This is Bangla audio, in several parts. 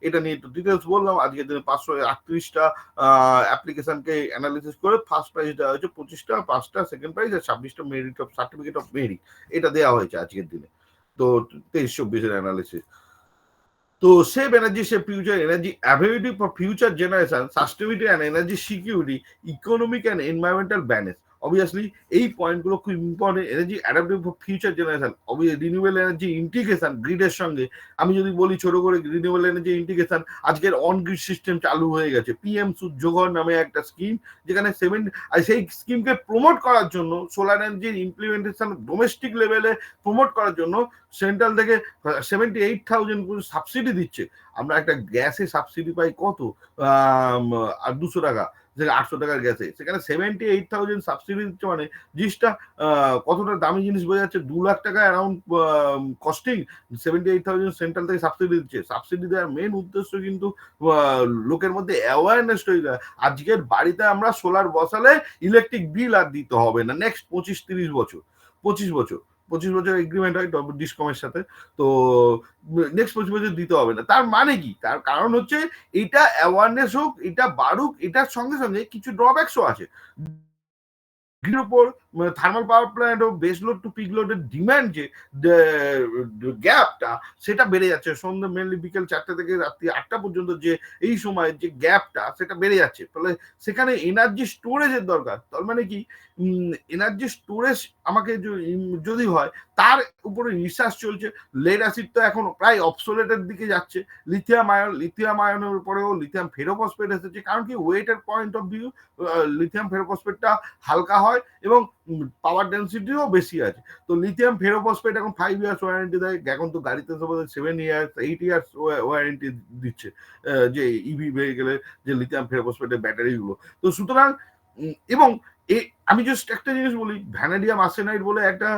এটা নিয়ে একটু ডিটেলস বললাম। আজকের দিনে 538টা অ্যাপ্লিকেশনকে অ্যানালিসিস করে ফার্স্ট প্রাইজ দেওয়া হয়েছে 25টা, 5টা সেকেন্ড প্রাইজ আর 26টা merit of certificate of merit, এটা দেওয়া হয়েছে আজকের দিনে। তো 23-24 অ্যানালিসিস। তো save energy, save future energy, availability for future generation, sustainability and energy security, economic and environmental balance. Obviously এই পয়েন্টগুলো খুব important. Energy adaptive for future generation, renewable energy integration গ্রিডের সঙ্গে। আমি যদি বলি ছোট করে, রিনিউয়েবল এনার্জি ইন্টিগ্রেশন আজকের অন গ্রিড সিস্টেম চালু হয়ে গেছে। পিএম সূর্যঘর নামে একটা স্কিম, যেখানে সেই স্কিমকে প্রমোট করার জন্য, সোলার এনার্জির ইমপ্লিমেন্টেশন ডোমেস্টিক লেভেলে প্রমোট করার জন্য সেন্ট্রাল থেকে 78,000 সাবসিডি দিচ্ছে। আমরা একটা গ্যাসে সাবসিডি পাই কত, 200 টাকা, যে 800 টাকার গ্যাসে, সেখানে 78,000 সাবসিডি দিচ্ছে। মানে জিনিসটা কতটা দামি জিনিস বোঝা যাচ্ছে। 2 লাখ টাকা অ্যারাউন্ড কস্টিং, 78,000 সেন্ট্রাল থেকে সাবসিডি দিচ্ছে। সাবসিডি দেওয়ার মেন উদ্দেশ্য কিন্তু লোকের মধ্যে অ্যাওয়ারনেস তৈরি করা। আজকের বাড়িতে আমরা সোলার বসালে ইলেকট্রিক বিল আর দিতে হবে না নেক্সট 25-30 বছর, 25 বছর এগ্রিমেন্ট হয় ডিসকমের সাথে। তো নেক্সট 25 বছর দিতে হবে না। তার মানে কি? তার কারণ হচ্ছে এটা অ্যাওয়ারনেস হোক, এটা বাড়ুক। এটার সঙ্গে সঙ্গে কিছু ড্রব্যাকসও আছে। গ্রিডের উপর thermal power plant O base load to pick লোডের ডিমান্ড, যে গ্যাপটা, সেটা বেড়ে যাচ্ছে। সন্ধ্যে মেনলি বিকেল 4টা থেকে রাত্রি 8টা পর্যন্ত যে এই সময়ের যে গ্যাপটা, সেটা বেড়ে যাচ্ছে। ফলে সেখানে এনার্জি স্টোরেজের দরকার। তার মানে কি, এনার্জি স্টোরেজ আমাকে যদি হয়, তার উপরে রিসার্চ চলছে। লেড অ্যাসিড তো এখন প্রায় অবসোলেটের দিকে যাচ্ছে। লিথিয়াম আয়নের উপরেও লিথিয়াম ফেরোফসফেট এসেছে। কারণ কি, ওয়েটের পয়েন্ট অফ ভিউ লিথিয়াম ফেরোফসফেটটা হালকা হয় এবং পাওয়ার ডেন্সিটিও বেশি আছে। তো লিথিয়াম ফেরোফসফেট এখন 5 ইয়ার্স ওয়ারেন্টি দেয়। এখন তো গাড়িতে 7 ইয়ার্স 8 ইয়ার্স ওয়ারেন্টি দিচ্ছে, যে ইভি ভেহিকেলের যে লিথিয়াম ফেরোফসফেটের ব্যাটারিগুলো। তো সুতরাং এবং আমি জাস্ট একটা জিনিস বলি, ভ্যানাডিয়াম আর্সেনাইড বলে একটা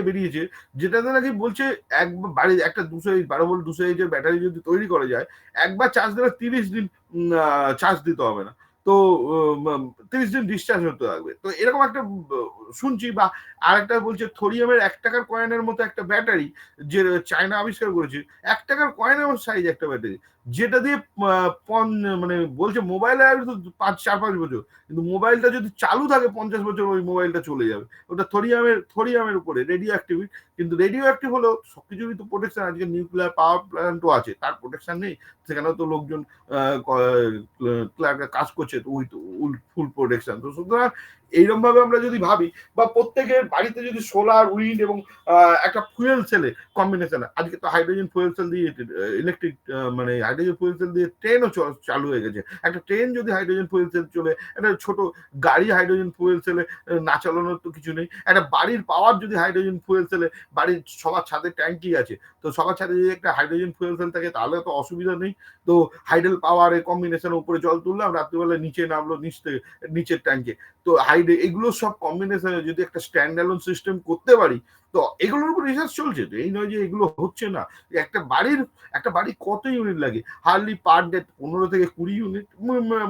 বেরিয়েছে, যেটাতে নাকি বলছে একবার বাড়ি একটা 12 ভোল্ট 200 এর ব্যাটারি যদি তৈরি করা যায়, একবার চার্জ দিলে 30 দিন চার্জ দিতে হবে না। তো 30 দিন ডিসচার্জ হতে থাকবে। তো এরকম একটা শুনছি। বা আর একটা বলছে থোরিয়ামের 1 টাকার কয়েনের মতো একটা ব্যাটারি, যে চায়না আবিষ্কার করেছে। 1 টাকার কয়েনের সাইজ একটা ব্যাটারি, যেটা দিয়ে মানে বলছে মোবাইলে আর 4-5 বছর, কিন্তু মোবাইলটা যদি চালু থাকে 50 বছর, ওই মোবাইলটা চলে যাবে। ওটা থোরিয়ামের উপরে রেডিও অ্যাক্টিভ। কিন্তু রেডিও অ্যাক্টিভ হলেও সবকিছুরই তো প্রোটেকশন। আজকে নিউক্লিয়ার পাওয়ার প্ল্যান্টও আছে, তার প্রোটেকশন নেই। সেখানেও তো লোকজন কাজ করছে, তো ওই তো ফুল প্রোটেকশন। তো সুতরাং এইরকম ভাবে আমরা যদি ভাবি, বা প্রত্যেকের বাড়িতে যদি সোলার, উইন্ড এবং একটা ফুয়েল সেলে কম্বিনেশন। আজকে তো হাইড্রোজেন ফুয়েল সেল দিয়ে ইলেকট্রিক, মানে হাইড্রোজেন ফুয়েল সেল দিয়ে ট্রেনও চালু হয়ে গেছে। একটা ট্রেন যদি হাইড্রোজেন ফুয়েল সেল চলে, একটা ছোট গাড়ি হাইড্রোজেন ফুয়েল সেলে না চালানোর তো কিছু নেই। একটা বাড়ির পাওয়ার যদি হাইড্রোজেন ফুয়েল সেলে, বাড়ির সবার ছাদে ট্যাঙ্কি আছে, তো সবার ছাদে যদি একটা হাইড্রোজেন ফুয়েল সেল থাকে, তাহলে তো অসুবিধা নেই। তো হাইড্রোল পাওয়ারের কম্বিনেশন, উপরে জল তুললাম, রাত্রিবেলা নিচে নামলো নিচের ট্যাঙ্কে। তো এগুলো সব কম্বিনেশনে যদি একটা স্ট্যান্ড অ্যালোন সিস্টেম করতে পারি, তো এগুলোর উপর রিসার্চ চলছে। তো এই নয় যে এগুলো হচ্ছে না। একটা বাড়ি কত ইউনিট লাগে? হার্ডলি পার ডে 15 থেকে 20 ইউনিট,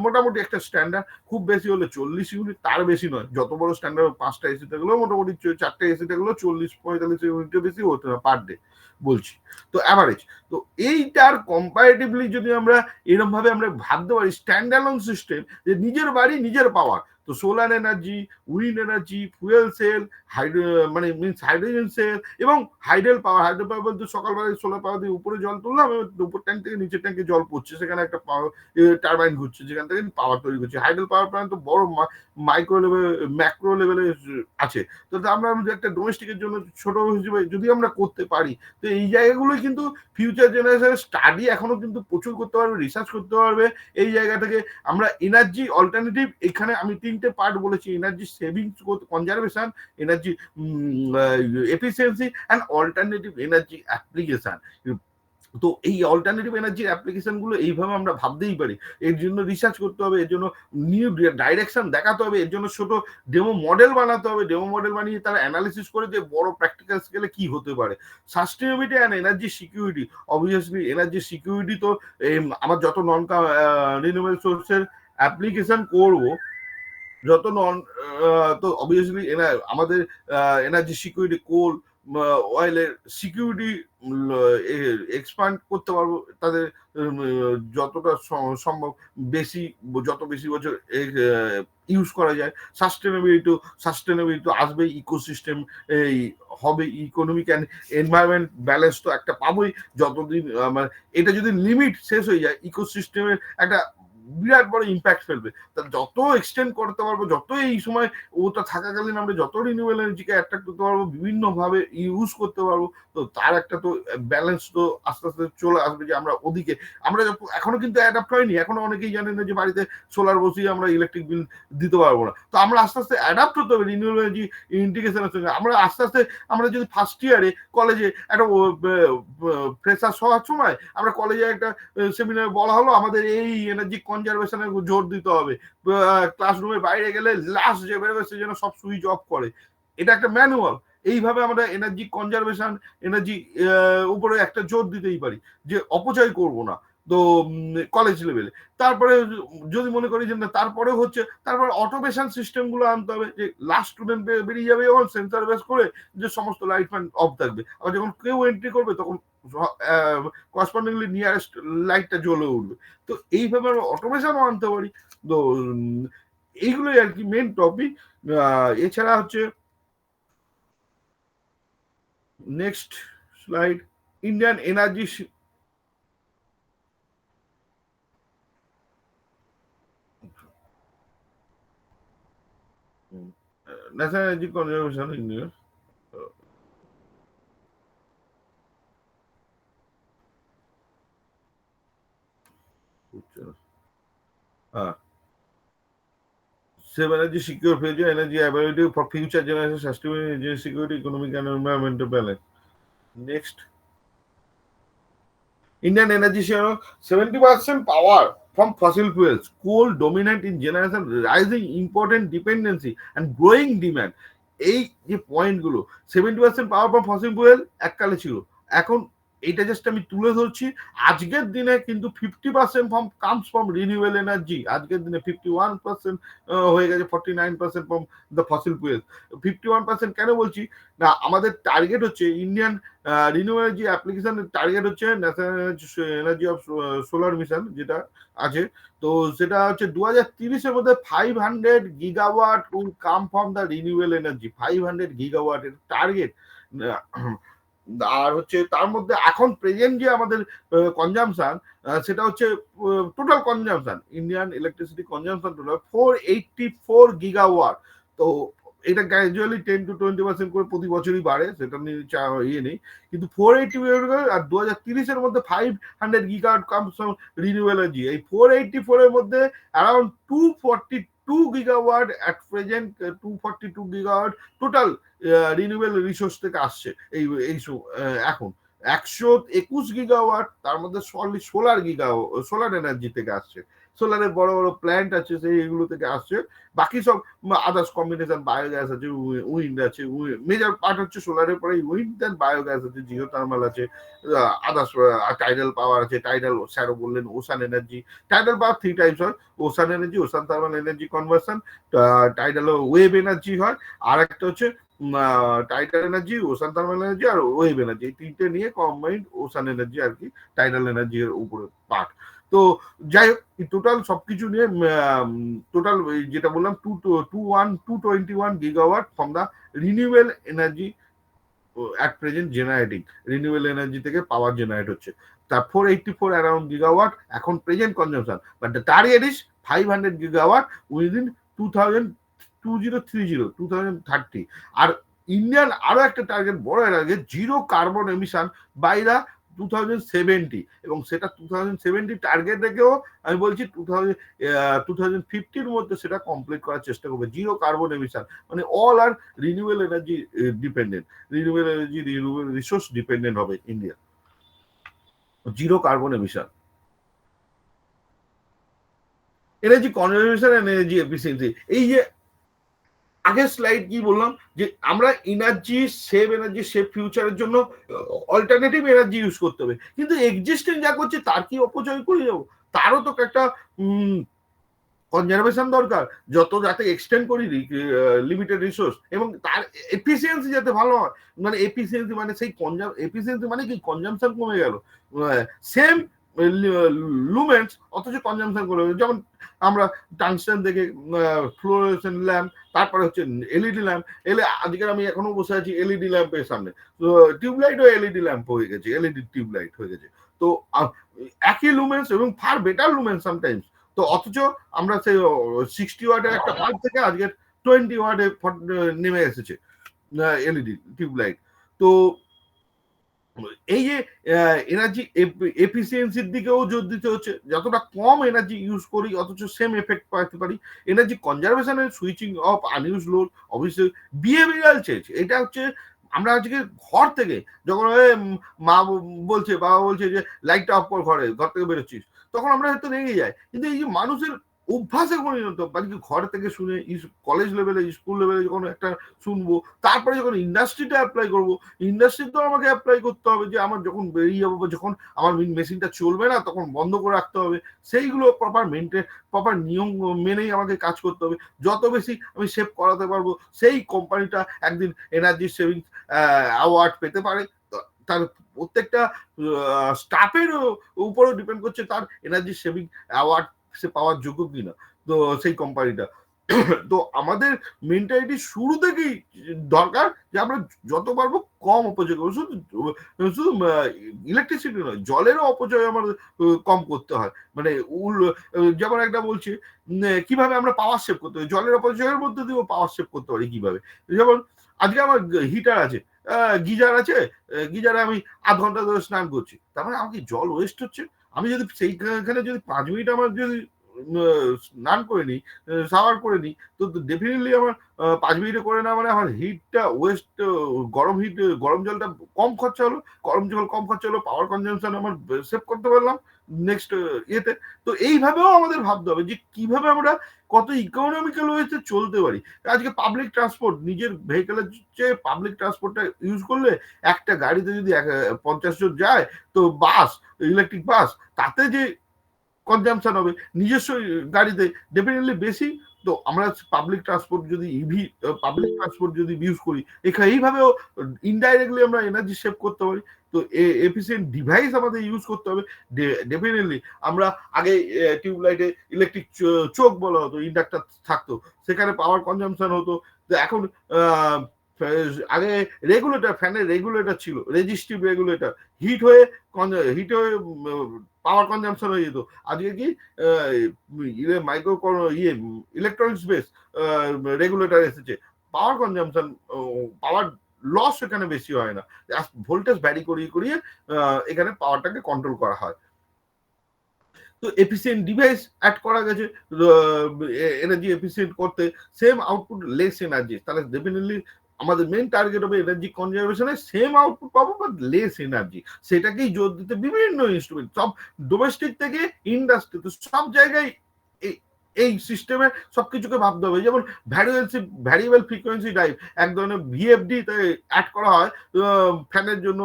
মোটামুটি একটা স্ট্যান্ডার্ড। খুব বেশি হলে 40 ইউনিট, তার বেশি নয়। যত বড় স্ট্যান্ডার্ড 5টা এসি থাকলেও মোটামুটি 4টা এসি থাকলেও 40-45 ইউনিটের বেশি হতে না পার ডে বলছি। তো অ্যাভারেজ। তো এইটার কম্পারেটিভলি যদি আমরা এরকম ভাবে আমরা ভাবতে পারি, স্ট্যান্ড অ্যালোন সিস্টেম, যে নিজের বাড়ি নিজের পাওয়ার। তো solar energy, wind energy, fuel cell, মানে মিনস হাইড্রোজেন সেল এবং হাইড্রোল পাওয়ার বলতে সকালবেলায় সোলার পাওয়ার দিয়ে উপরে জল তুললাম, উপর ট্যাঙ্ক থেকে নিচের ট্যাঙ্কে জল পড়ছে, সেখানে একটা টারবাইন ঘুরছে, যেখান থেকে পাওয়ার তৈরি করছে। হাইড্রোল পাওয়ার প্ল্যান্ট তো বড় মাইক্রো লেভেল, ম্যাক্রো লেভেলে আছে। তো আমরা একটা ডোমেস্টিকের জন্য ছোট হিসেবে যদি আমরা করতে পারি, তো এই জায়গাগুলোই কিন্তু ফিউচার জেনারেশনের স্টাডি এখনো কিন্তু প্রচুর করতে পারবে, রিসার্চ করতে পারবে। এই জায়গা থেকে আমরা এনার্জি অল্টারনেটিভ, এখানে আমি 3টে পার্ট বলেছি: energy savings, conservation, energy efficiency and alternative energy application. তো এই অল্টারনেটিভ এনার্জির অ্যাপ্লিকেশন গুলো এইভাবে আমরা ভাবতেই পারি। এর জন্য রিসার্চ করতে হবে, এর জন্য নিউ ডাইরেকশন দেখাতে হবে, এর জন্য ছোট ডেমো মডেল বানাতে হবে। ডেমো মডেল বানিয়ে তারা অ্যানালিসিস করে যে বড় প্র্যাকটিক্যাল স্কেলে কি হতে পারে। Sustainability and energy security. Obviously energy security তো আমার যত নন রিনিউয়েবল সোর্সের অ্যাপ্লিকেশন করব, যত নন, তো অবভিয়াসলি আমাদের এনার্জি সিকিউরিটি, কোল, অয়েলের সিকিউরিটি এক্সপান্ড করতে পারবো, তাদের যতটা সম্ভব বেশি, যত বেশি বছর ইউজ করা যায়। সাস্টেনেবিলিটি আসবে, ইকোসিস্টেম এই হবে, ইকোনমিক অ্যান্ড এনভায়রনমেন্ট ব্যালেন্স তো একটা পাবোই। যতদিন মানে এটা যদি লিমিট শেষ হয়ে যায়, ইকোসিস্টেমের একটা বিরাট বড় ইম্প্যাক্ট ফেলবে। তা যত এক্সটেন্ড করতে পারবো, যত এই সময় ওটা থাকাকালীন আমরা যত রিনিউয়েবল এনার্জিকে অ্যাট্রাক্ট করতে পারবো, বিভিন্ন ভাবে ইউজ করতে পারবো, তো তার একটা তো ব্যালেন্স তো আস্তে আস্তে চলে আসবে। যে আমরা ওদিকে আমরা এখনো কিন্তু অ্যাডাপ্ট হয়নি, এখনো অনেকেই জানেন না যে বাড়িতে সোলার বসিয়ে আমরা ইলেকট্রিক বিল দিতে পারবো না। তো আমরা আস্তে আস্তে অ্যাডাপ্ট হতে হবে রিনিউয়েবল এনার্জি ইন্টিগ্রেশনের সঙ্গে। আমরা আস্তে আস্তে, আমরা যদি ফার্স্ট ইয়ারে কলেজে একটা ফ্রেশার্স হওয়ার সময় আমরা কলেজে একটা সেমিনারে বলা হলো আমাদের এই এনার্জি কনজারভেশনে জোর দিতে হবে, ক্লাসরুমের বাইরে গেলে লাস্ট যে বেরোবে সে যেন সব সুইচ অফ করে, এটা একটা ম্যানুয়াল। এইভাবে আমরা এনার্জি কনজারভেশন, এনার্জি উপরে একটা জোর দিতেই পারি যে অপচয় করব না। তো কলেজ লেভেলে তারপরে যদি মনে করি যে না তারপরে হচ্ছে, তারপরে অটোমেশন সিস্টেম গুলো আনতে হবে, যে লাস্ট স্টুডেন্ট বেরিয়ে যাবে এবং সেন্সার বেস করে যে সমস্ত লাইট ফ্যান অফ থাকবে, আবার যখন কেউ এন্ট্রি করবে তখন করেসপন্ডিংলি নিয়ারেস্ট লাইটটা জ্বলে উঠবে। তো এইভাবে আমরা অটোমেশনও আনতে পারি। তো এইগুলোই আর কি মেন টপিক। এছাড়া হচ্ছে next slide, Indian energy national energy conservation India. হ্যাঁ, save energy, secure future energy availability for future generation, sustainable energy security, economic and environmental balance. Next, Indian energy share of 70% power from fossil fuels, coal dominant in generation, rising important dependency and growing demand. এই যে পয়েন্টগুলো, 70% পাওয়ার ফ্রম ফসিল ফুয়েল এককালে ছিল, এখন এইটা জাস্ট আমি তুলে ধরছি। আজকের দিনে কিন্তু 50% from comes from renewable energy, আজকের দিনে 51% হয়ে গেছে, 49% ফ্রম দ্য ফসিল ফুয়েল। 51% কেন বলছি না, আমাদের টার্গেট হচ্ছে ইন্ডিয়ান রিনিউয়েবল এনার্জি অ্যাপ্লিকেশনের টার্গেট হচ্ছে national energy of solar mission যেটা আছে, তো সেটা হচ্ছে 2030-এর মধ্যে 500 gigawatt will come from the renewable energy, 500 গিগাওয়াটের টার্গেট। আর হচ্ছে তার মধ্যে এখন প্রেজেন্ট যে আমাদের কনজামশন, সেটা হচ্ছে total consumption, Indian electricity consumption total 484 gigawatt. তো এটা গ্র্যাজুয়ালি 10-20% করে প্রতি বছরই বাড়ে, সেটা নিয়ে ইয়ে নেই, কিন্তু 480 আর 2030-এর মধ্যে 500 gigawatt comes from renewable energy. এই 484-এর মধ্যে around 242 gigawatt at present, 242 gigawatt total renewable resource থেকে আসছে। এই এই এখন 121 গিগাওয়াট তার মধ্যে সোলার এনার্জি থেকে আসছে, সোলারের বড় বড় প্ল্যান্ট আছে সেইগুলো থেকে আসছে। বাকি সব আদার্স কম্বিনেশন, বায়োগ্যাস আছে, উইন্ড আছে, মেজর পার্ট হচ্ছে সোলারের পরে উইন্ড, দেন বায়োগ্যাস আছে, জিও থার্মাল আছে, আদার্স টাইডাল পাওয়ার আছে, টাইডাল স্যারও বললেন, ocean energy. Tidal power 3 types হয়, ocean energy, ocean thermal energy conversion, tidal wave energy হয়, আর একটা হচ্ছে tidal energy, ocean thermal energy আর ওয়েভ এনার্জি, এই তিনটে নিয়ে কম্বাইন্ড ওশান এনার্জি আর কি, টাইডাল এনার্জির উপরে পার্ট। তো যাই হোক, টোটাল সবকিছু নিয়ে টোটাল যেটা বললাম 221 gigawatt from the renewable energy at present generating, renewable energy থেকে পাওয়ার জেনারেট হচ্ছে। তার 484 অ্যারাউন্ড গিগাওয়াট এখন present consumption, but the target is 500 gigawatt within 2030। আর ইন্ডিয়ান আরো একটা টার্গেট, বড় target, zero carbon emission by the 2070, এবং সেটা 2070 টার্গেট রেখেও আমি বলছি 2050-র মধ্যে সেটা কমপ্লিট করার চেষ্টা করবে, জিরো কার্বন এমিশন, মানে all are renewable energy dependent, renewable energy, renewable resource dependent হবে India, zero carbon emission. Energy conservation and energy efficiency, এই যে আগের স্লাইড কি বললাম যে আমরা এনার্জি সেভ ফিউচারের জন্য অল্টারনেটিভ এনার্জি ইউজ করতে হবে, কিন্তু এক্সিস্টিং যা করছে তার কি অপচয় করে যাবো? তারও তো একটা কনজারভেশন দরকার, যত যাতে এক্সটেন্ড করি লিমিটেড রিসোর্স, এবং তার এফিসিয়েন্সি যাতে ভালো হয়। মানে এফিসিয়েন্সি মানে সেই এফিসিয়েন্সি মানে কি কনজাম্পশন কমে গেল, সেম লুমেন্স অথচ কনজাম্পশন করে। যেমন আমরা টাংস্টেন থেকে ফ্লোরোসেন্ট ল্যাম্প, তারপরে হচ্ছে এলইডি ল্যাম্প, আজকে আমি এখনো বসে আছি এলইডি ল্যাম্পের সামনে, তো টিউবলাইটও এলইডি ল্যাম্প হয়ে গেছে, এলইডি টিউবলাইট হয়ে গেছে। তো একই লুমেন্স এবং ফার বেটার লুমেন্স সামটাইমস। তো অথচ আমরা সেই 60 ওয়াটের একটা বাল্ব থেকে আজকে 20 ওয়াটে নেমে এসেছে এলইডি টিউবলাইট। তো এই যে এনার্জি এফিসিয়েন্সির দিকেও জোর দিতে হচ্ছে, যতটা কম এনার্জি ইউজ করি অথচ সেম এফেক্ট পাইতে পারি। এনার্জি কনজারভেশনের সুইচিং অফ আনইউজ লোড, অবশ্যই বিহেভিয়ারাল চেঞ্জ। এটা হচ্ছে আমরা আজকে ঘর থেকে যখন মা বলছে, বাবা বলছে যে লাইটটা অফ কর, ঘর থেকে বেরোচ্ছিস, তখন আমরা হয়তো রেগে যাই। কিন্তু এই যে মানুষের অভ্যাসে পরিণত, আজকে ঘর থেকে শুনে কলেজ লেভেলে, স্কুল লেভেলে যখন একটা শুনবো, তারপরে যখন ইন্ডাস্ট্রিটা অ্যাপ্লাই করবো, ইন্ডাস্ট্রি তো আমাকে অ্যাপ্লাই করতে হবে যে আমার যখন বেরিয়ে যাবো বা যখন আমার মেশিনটা চলবে না তখন বন্ধ করে রাখতে হবে, সেইগুলো প্রপার নিয়ম মেনেই আমাকে কাজ করতে হবে। যত বেশি আমি সেভ করাতে পারবো, সেই কোম্পানিটা একদিন এনার্জি সেভিংস অ্যাওয়ার্ড পেতে পারে। তার প্রত্যেকটা স্টাফের উপরও ডিপেন্ড করছে তার এনার্জি সেভিং অ্যাওয়ার্ড সে পাওয়ার যোগ্য কিনা, তো সেই কোম্পানিটা। তো আমাদের মেন্টালিটি শুরু থেকেই দরকার যে আমরা যত পারবো কম অপচয় করবো। শুধু ইলেকট্রিসিটি নয়, জলেরও অপচয় আমাদের কম করতে হয়। মানে যেমন একটা বলছি কিভাবে আমরা পাওয়ার সেভ করতে পারি, জলের অপচয়ের মধ্যে দিয়েও পাওয়ার সেভ করতে পারি কিভাবে। যেমন আজকে আমার হিটার আছে, গিজার আছে, গিজারে আমি আধ ঘন্টা ধরে স্নান করছি, তার মানে আমাকে জল ওয়েস্ট হচ্ছে। আমি যদি সেইখানে যদি 5 মিনিট আমার যদি স্নান করে নিই, শাওয়ার করে নিই, তো ডেফিনেটলি আমার 5 মিনিটে করে না মানে আমার হিটটা ওয়েস্ট, গরম জলটা কম খরচা হলো, গরম জল কম খরচা হলো, পাওয়ার কনজাম্পশন আমার সেভ করতে পারলাম নেক্সট ইয়েতে। তো এইভাবেও আমাদের ভাবতে হবে যে কিভাবে আমরা কত ইকোনমিক্যাল ওয়েতে চলতে পারি। আজকে পাবলিক ট্রান্সপোর্ট, নিজের ভেহিকেলের চেয়ে পাবলিক ট্রান্সপোর্টটা ইউজ করলে, একটা গাড়িতে যদি 50 জন যায়, তো বাস, ইলেকট্রিক বাস, তাতে যে কনজাম্পশন হবে নিজস্ব গাড়িতে ডেফিনেটলি বেশি। তো আমরা পাবলিক ট্রান্সপোর্ট যদি পাবলিক ট্রান্সপোর্ট যদি ইউজ করি, এইভাবেও ইনডাইরেক্টলি আমরা এনার্জি সেভ করতে পারি। তো এফিসিয়েন্ট ডিভাইস আমাদের ইউজ করতে হবে। ডেফিনেটলি আমরা আগে টিউবলাইটে ইলেকট্রিক চোখ বলা হতো, ইন্ডাক্টর থাকতো, সেখানে পাওয়ার কনজাম্পশন হতো। তো এখন আগে রেগুলেটর, ফ্যানের রেগুলেটর ছিল, রেজিস্টিভ রেগুলেটর, হিট হয়ে পাওয়ার কনজাম্পশন হয়ে যেত। আজকে কি মাইক্রো ইলেকট্রনিক্স বেস রেগুলেটর এসেছে, পাওয়ার কনজাম্পশন, পাওয়ার লস এখানে বেশি হয় না, ভোল্টেজ ভ্যারি করিয়ে এখানে পাওয়ারটাকে কন্ট্রোল করা হয়। তো এফিসিয়েন্ট ডিভাইস অ্যাড করা গেছে এনার্জি এফিসিয়েন্ট করতে, সেম আউটপুট লেস এনার্জি। তাহলে ডেফিনেটলি আমাদের মেন টার্গেট হবে এনার্জি কনজারভেশনে সেম আউটপুট পাবো বাট লেস এনার্জি। সেটাকেই জোর দিতে বিভিন্ন ইনস্ট্রুমেন্ট, সব ডোমেস্টিক থেকে ইন্ডাস্ট্রি, তো সব জায়গায় এই সিস্টেমে সবকিছুকে ভাবতে হবে। যেমন ভ্যারিয়েবল ফ্রিকোয়েন্সি ড্রাইভ, এক ধরনের ভিএফডি অ্যাড করা হয় ফ্যানের জন্য,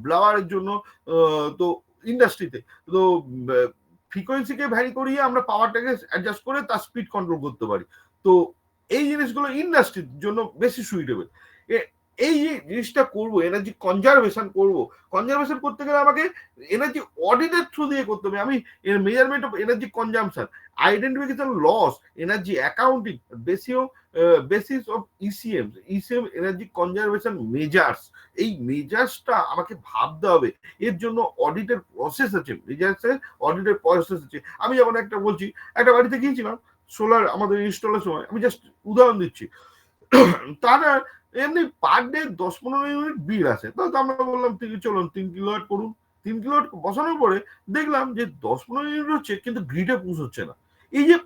ব্লাওয়ারের জন্য, তো ইন্ডাস্ট্রিতে। তো ফ্রিকোয়েন্সিকে ভ্যারি করিয়ে আমরা পাওয়ারটাকে অ্যাডজাস্ট করে তার স্পিড কন্ট্রোল করতে পারি। তো এই জিনিসগুলো ইন্ডাস্ট্রির জন্য বেশি সুইটেবল। এই জিনিসটা করবো, এনার্জি কনজারভেশন করবো। কনজারভেশন করতে গেলে আমাকে এনার্জি অডিটের থ্রু দিয়ে করতে হবে। আমি measurement of energy consumption, identification loss, energy accounting, basis of ECM energy conservation measures. এই মেজার্সটা আমাকে ভাবতে হবে। এর জন্য অডিটের প্রসেস আছে, মেজার্সের অডিটের প্রসেস আছে। আমি যেমন একটা বলছি, একটা বাড়িতে গিয়েছিলাম সোলার আমাদের ইনস্টলের সময়, আমি জাস্ট উদাহরণ দিচ্ছি, তারা এমনি পার ডে 10-15 ইউনিট বিল আসে। তো আমরা বললাম চলুন 3 কিলোওয়াট করুন। 3 কিলোওয়াট বসানোর পরে দেখলাম যে 10-15 ইউনিট হচ্ছে, কিন্তু গ্রিডে পুশ হচ্ছে না। এই যে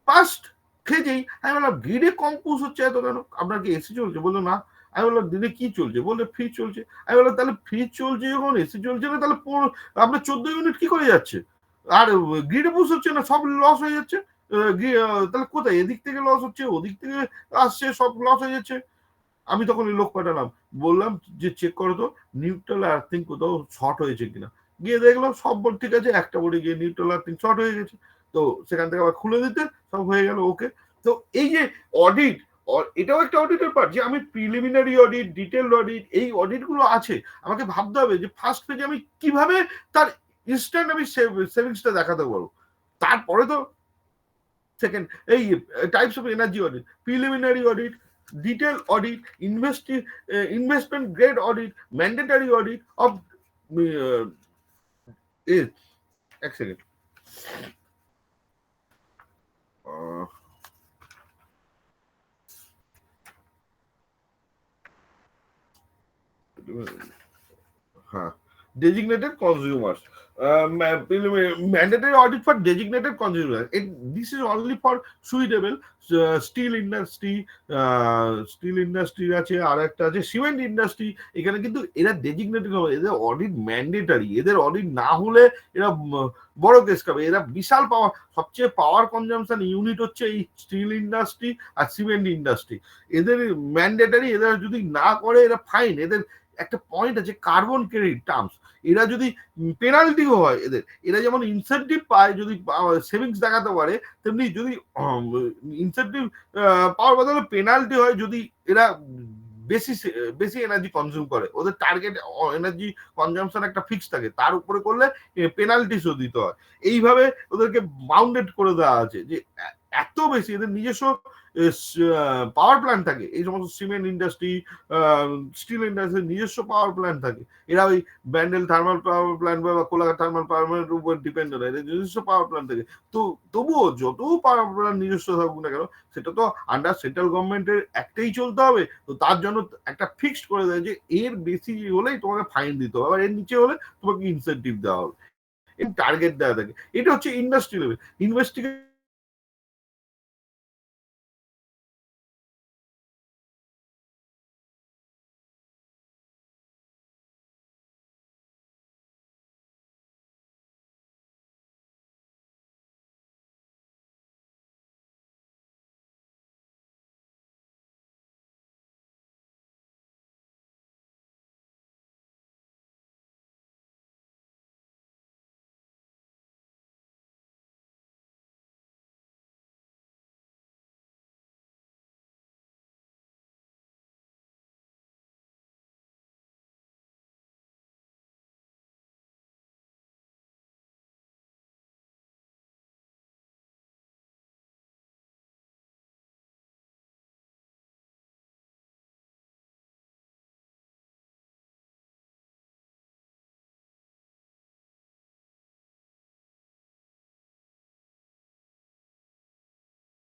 ফার্স্ট খেজেই আমি বললাম গ্রিডে কম পুশ হচ্ছে এত কেন, আপনার কি এসি চলছে? বললো না। আমি বললাম দিনে কি চলছে? বললে ফ্রিজ চলছে। আমি বললাম তাহলে ফ্রিজ চলছে যখন, এসি চলছে না, তাহলে আপনার 14 ইউনিট কি করে যাচ্ছে? আর গ্রিডে পুশ হচ্ছে না, সব লস হয়ে যাচ্ছে। তাহলে কোথায় এদিক থেকে লস হচ্ছে, ওদিক থেকে আসছে, সব লস হয়ে যাচ্ছে। আমি তখন লোক পাঠালাম, বললাম যে চেক করো তো নিউট্রাল আর্থিং কোথাও শর্ট হয়েছে কিনা। গিয়ে দেখলাম সব বোর্ড ঠিক আছে, একটা বোর্ডে গিয়ে নিউট্রাল আর্থিং শর্ট হয়ে গেছে। তো সেখান থেকে আবার খুলে দিতে, সব হয়ে গেল ওকে। তো এই যে অডিট, এটাও একটা অডিটের পার্ট, যে আমি প্রিলিমিনারি অডিট, ডিটেল অডিট, এই অডিট গুলো আছে, আমাকে ভাবতে হবে যে ফার্স্ট পেজে আমি কিভাবে তার ইনস্ট্যান্ট আমি সেভিংসটা দেখাতে পারবো। তারপরে তো সেকেন্ড এই types of energy audit, preliminary audit, detail audit, investment grade audit, mandatory audit of এক সেকেন্ড, হ্যাঁ, designated consumers, mandatory audit for designated consumers. This is only for suitable still industry আছে, আর একটা আছে সিমেন্ট ইন্ডাস্ট্রি। এখানে কিন্তু এরা ডেজিগনেটেড হবে, এদের অডিট ম্যান্ডেটারি, এদের অডিট না হলে এরা বড় কেস খাবে। এরা বিশাল পাওয়ার, সবচেয়ে পাওয়ার কনজামশন ইউনিট হচ্ছে এই স্টিল ইন্ডাস্ট্রি আর সিমেন্ট ইন্ডাস্ট্রি। এদের ম্যান্ডেটারি, এরা যদি না করে এরা ফাইন। এদের একটা পয়েন্ট আছে কার্বন ক্রেডিট টার্মস, এরা যদি পেনাল্টিও হয় এদের, এরা যেমন ইনসেন্টিভ পায় যদি সেভিংস দেখাতে পারে, তেমনি যদি ইনসেন্টিভ পাওয়ার বদলে পেনাল্টি হয় যদি এরা বেশি বেশি এনার্জি কনজিউম করে। ওদের টার্গেট এনার্জি কনজামশন একটা ফিক্স থাকে, তার উপরে করলে পেনাল্টি শো দিতে হয়। এইভাবে ওদেরকে বাউন্ডেড করে দেওয়া আছে যে এত বেশি এদের নিজস্ব পাওয়ার প্ল্যান্ট থাকে। এই সমস্ত সিমেন্ট ইন্ডাস্ট্রি, স্টিল ইন্ডাস্ট্রির নিজস্ব পাওয়ার প্ল্যান্ট থাকে। এরা ওই ব্যান্ডেল থার্মাল পাওয়ার প্ল্যান্ট বা কোলাঘাট থার্মাল পাওয়ার প্ল্যান্টের উপর ডিপেন্ড হয়, এদের নিজস্ব পাওয়ার প্ল্যান্ট থাকে। তো তবুও যত পাওয়ার প্ল্যান্ট নিজস্ব থাকুক না কেন, সেটা তো আন্ডার সেন্ট্রাল গভর্নমেন্টের একটাই চলতে হবে। তো তার জন্য একটা ফিক্সড করে দেয় যে এর বেশি হলেই তোমাকে ফাইন দিতে হবে, আর এর নিচে হলে তোমাকে ইনসেন্টিভ দেওয়া হবে, এর টার্গেট দেওয়া থাকে। এটা হচ্ছে ইন্ডাস্ট্রি লেভেল। ইনভেস্টিগেশন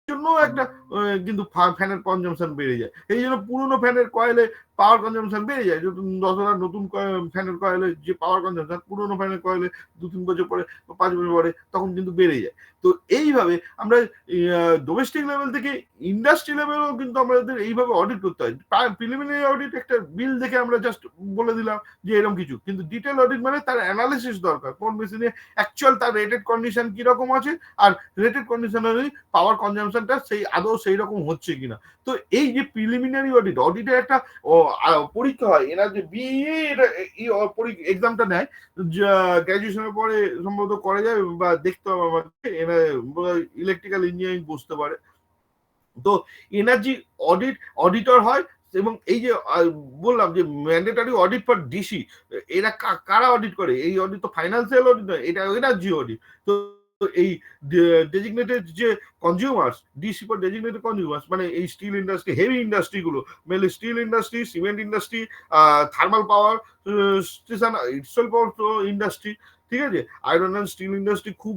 জন্য একটা কিন্তু ফ্যানের কনজামশন বেড়ে যায়। এই জন্য পুরোনো ফ্যানের কয়েলে পাওয়ার কনজামশন বেড়ে যায়। 10,000 নতুন ফ্যানের কয়েলে যে পাওয়ার কনজামশন, পুরোনো ফ্যানের কয়েলে 2-3 বছর পরে, 5 বছর পরে তখন কিন্তু বেড়ে যায়। তো এইভাবে আমরা ডোমেস্টিক লেভেল থেকে ইন্ডাস্ট্রি লেভেলও কিন্তু আমাদের এইভাবে অডিট করতে হয়। প্রিলিমিনারি অডিট একটা বিল দেখে আমরা জাস্ট বলে দিলাম যে এরকম কিছু, কিন্তু ডিটেল অডিট মানে তার অ্যানালিসিস দরকার, কোন মেশিনে অ্যাকচুয়াল তার রেটেড কন্ডিশন কিরকম আছে, আর রেটেড কন্ডিশনারি পাওয়ার কনজামশনটা সেই আদৌ সেই রকম হচ্ছে কিনা। তো এই যে প্রিলিমিনারি অডিট, অডিটের একটা পরীক্ষা হয়, এরা যে বিএ এক্সামটা নেয়, গ্র্যাজুয়েশনের পরে সম্ভবত করা যায় বা দেখতে হবে আমাকে, এরা ইলেকট্রিক্যাল ইঞ্জিনিয়ারিং বুঝতে পারে। তো এনার্জি অডিট অডিটর হয়। এবং এই যে বললাম যে ম্যান্ডেটারি অডিট ফর ডিসি, এরা কারা অডিট করে? এই অডিট তো ফাইন্যান্সিয়াল অডিট নয়, এটা এনার্জি অডিট। তো এই ডেজিগনেটেড যে consumers, DC for designated consumers, মানে এই স্টিল ইন্ডাস্ট্রি, হেভি ইন্ডাস্ট্রি গুলো, mainly still industry, cement industry, thermal power station, itself also industry, ঠিক আছে। আয়রন অ্যান্ড স্টিল ইন্ডাস্ট্রি খুব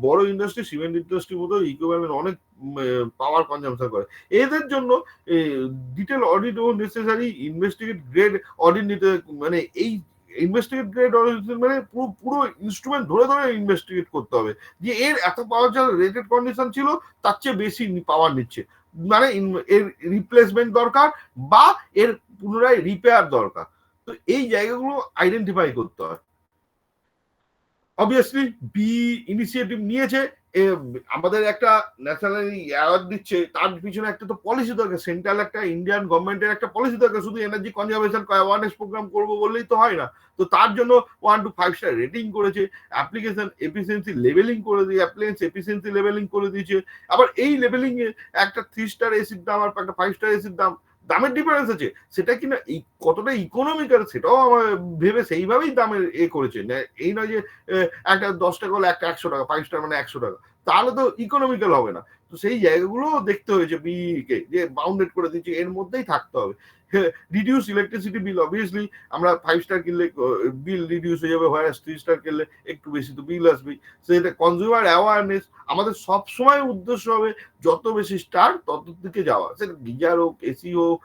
বড় ইন্ডাস্ট্রি, সিমেন্ট ইন্ডাস্ট্রির মতো ইকুইভ্যালেন্ট অনেক পাওয়ার কনজাম্পশন করে। এদের জন্য ডিটেল অডিট ও নেসেসারি ইনভেস্টিগেট গ্রেড অডিট নিতে, মানে এই ইনভেস্টিগেট গ্রেড অডিট মানে পুরো ইনস্ট্রুমেন্ট ধরে ধরে ইনভেস্টিগেট করতে হবে যে এর এত পাওয়ার যা রেটেড কন্ডিশন ছিল তার চেয়ে বেশি পাওয়ার নিচ্ছে, মানে এর রিপ্লেসমেন্ট দরকার বা এর পুনরায় রিপেয়ার দরকার। তো এই জায়গাগুলো আইডেন্টিফাই করতে হয়। অবভিয়াসলি বি ইনিশিয়েটিভ নিয়েছে, আমাদের একটা ন্যাশনাল অ্যাওয়ার্ড দিচ্ছে, তার পিছনে একটা তো পলিসি দরকার, সেন্ট্রাল একটা ইন্ডিয়ান গভর্নমেন্টের একটা পলিসি দরকার। শুধু এনার্জি কনজারভেশন অ্যাওয়ারনেস প্রোগ্রাম করবো বললেই তো হয় না। তো তার জন্য 1 to 5 স্টার রেটিং করেছে, অ্যাপ্লিকেশন এফিসিয়েন্সি লেভেলিং করে দিয়ে অ্যাপ্লিয়েন্স এফিসিয়েন্সি লেভেলিং করে দিয়েছে। আবার এই লেভেলিং এ একটা 3 স্টার এসির দাম আর একটা 5 স্টার এসির দামের ডিফারেন্স আছে। সেটা কিনা কতটা ইকোনমিক্যাল সেটাও আমার ভেবে সেইভাবেই দামের করেছে। এই নয় যে একটা 10 টাকা হলে একটা 100 টাকা, 5 স্টার মানে 100 টাকা, তাহলে তো ইকোনমিক্যাল হবে না। তো সেই জায়গাগুলো দেখতে হয়েছে বিকে, যে বাউন্ডেড করে দিচ্ছে, এর মধ্যেই থাকতে হবে। রিডিউস ইলেকট্রিসিটি বিল, অবভিয়াসলি আমরা 5 স্টার কিনলে বিল রিডিউস হয়ে যাবে, হয় 3 স্টার কিনলে একটু বেশি তো বিল আসবে। সেটা কনজিউমার অ্যাওয়ারনেস, আমাদের সবসময় উদ্দেশ্য হবে যত বেশি স্টার তত দিকে যাওয়া, সেটা গিজার হোক, এসি হোক,